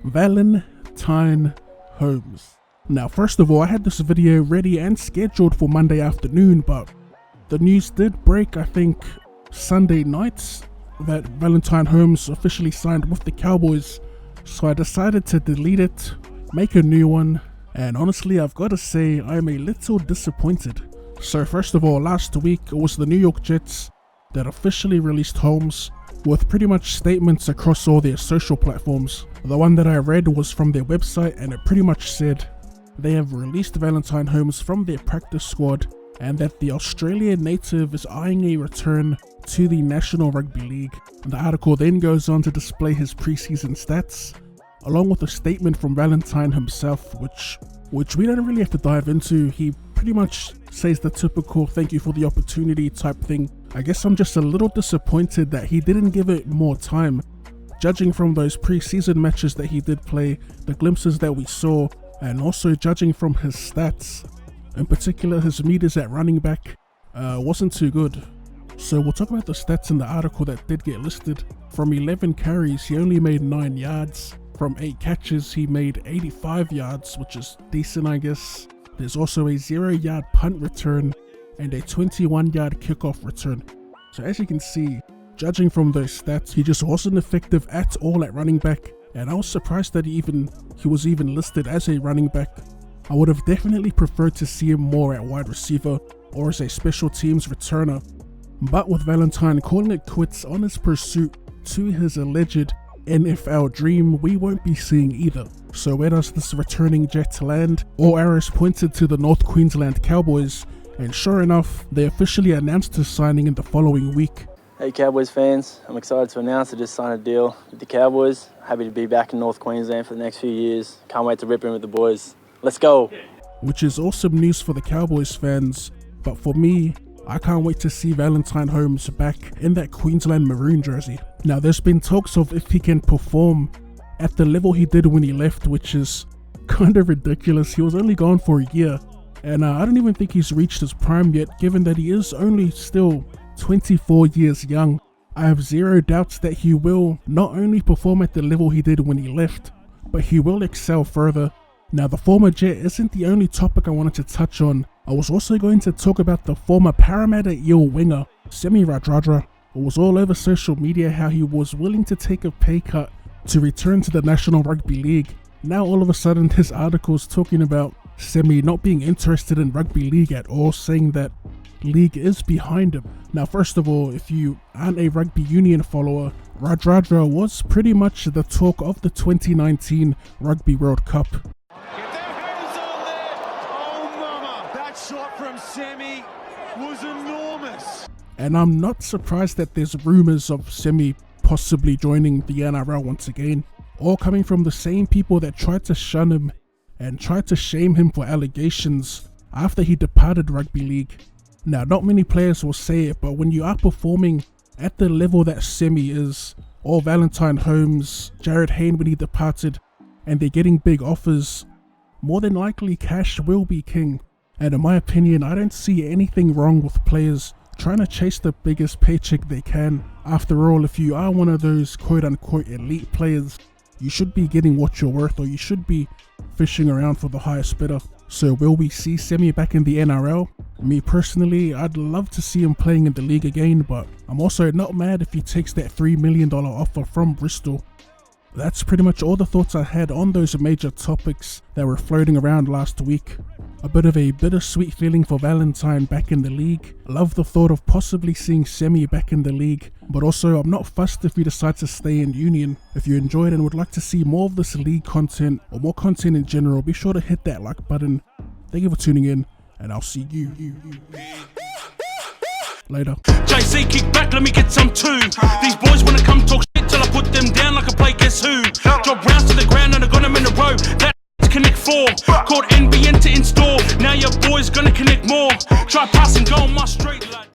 Valentine Holmes. Now, first of all, I had this video ready and scheduled for Monday afternoon, but the news did break, I think, Sunday night, that Valentine Holmes officially signed with the Cowboys. So I decided to delete it, make a new one, and honestly, I've got to say, I'm a little disappointed. So first of all, last week, it was the New York Jets that officially released Holmes, with pretty much statements across all their social platforms. The one that I read was from their website, and it pretty much said they have released Valentine Holmes from their practice squad and that the Australian native is eyeing a return to the National Rugby League. And the article then goes on to display his preseason stats, along with a statement from Valentine himself, which we don't really have to dive into. He pretty much says the typical "thank you for the opportunity" type thing. I guess I'm just a little disappointed that he didn't give it more time. Judging from those preseason matches that he did play, the glimpses that we saw, and also judging from his stats, in particular his meters at running back, wasn't too good. So we'll talk about the stats in the article that did get listed. From 11 carries, he only made 9 yards. From 8 catches, he made 85 yards, which is decent, I guess. There's also a 0-yard punt return and a 21-yard kickoff return. So as you can see, judging from those stats, he just wasn't effective at all at running back, and I was surprised that he was even listed as a running back. I would have definitely preferred to see him more at wide receiver or as a special teams returner. But with Valentine calling it quits on his pursuit to his alleged NFL dream, we won't be seeing either. So where does this returning Jet land? All arrows pointed to the North Queensland Cowboys, and sure enough, they officially announced his signing in the following week. Hey Cowboys fans, I'm excited to announce I just signed a deal with the Cowboys. Happy to be back in North Queensland for the next few years. Can't wait to rip in with the boys. Let's go! Which is awesome news for the Cowboys fans, but for me, I can't wait to see Valentine Holmes back in that Queensland maroon jersey. Now, there's been talks of if he can perform at the level he did when he left, which is kind of ridiculous. He was only gone for a year, and I don't even think he's reached his prime yet, given that he is only still 24 years young. I have zero doubts that he will not only perform at the level he did when he left, but he will excel further. Now, the former Jet isn't the only topic I wanted to touch on. I was also going to talk about the former Parramatta Eel winger, Radradra. It was all over social media how he was willing to take a pay cut to return to the National Rugby League. Now all of a sudden his article's talking about Semi not being interested in rugby league at all, saying that league is behind him. Now, first of all, if you aren't a rugby union follower, Radradra was pretty much the talk of the 2019 Rugby World Cup. Shot from Semi was enormous. And I'm not surprised that there's rumours of Semi possibly joining the NRL once again, all coming from the same people that tried to shun him and tried to shame him for allegations after he departed rugby league. Now, not many players will say it, but when you are performing at the level that Semi is, or Valentine Holmes, Jared Hayne when he departed, and they're getting big offers, more than likely cash will be king. And in my opinion, I don't see anything wrong with players trying to chase the biggest paycheck they can. After all, if you are one of those quote-unquote elite players, you should be getting what you're worth, or you should be fishing around for the highest bidder. So will we see Semi back in the NRL? Me personally, I'd love to see him playing in the league again, but I'm also not mad if he takes that $3 million offer from Bristol. That's pretty much all the thoughts I had on those major topics that were floating around last week. A bit of a bittersweet feeling for Valentine back in the league. I love the thought of possibly seeing Semi back in the league, but also I'm not fussed if he decides to stay in Union. If you enjoyed and would like to see more of this league content, or more content in general, be sure to hit that like button. Thank you for tuning in, and I'll see you later. JC, kick back, let me get some too. These boys wanna come talk shit till I put them down like I play Guess Who. Drop rounds to the ground and I got them in a row. That connect 4, called NBN to install. Now your boy's gonna connect more. Try pass and go on my straight line.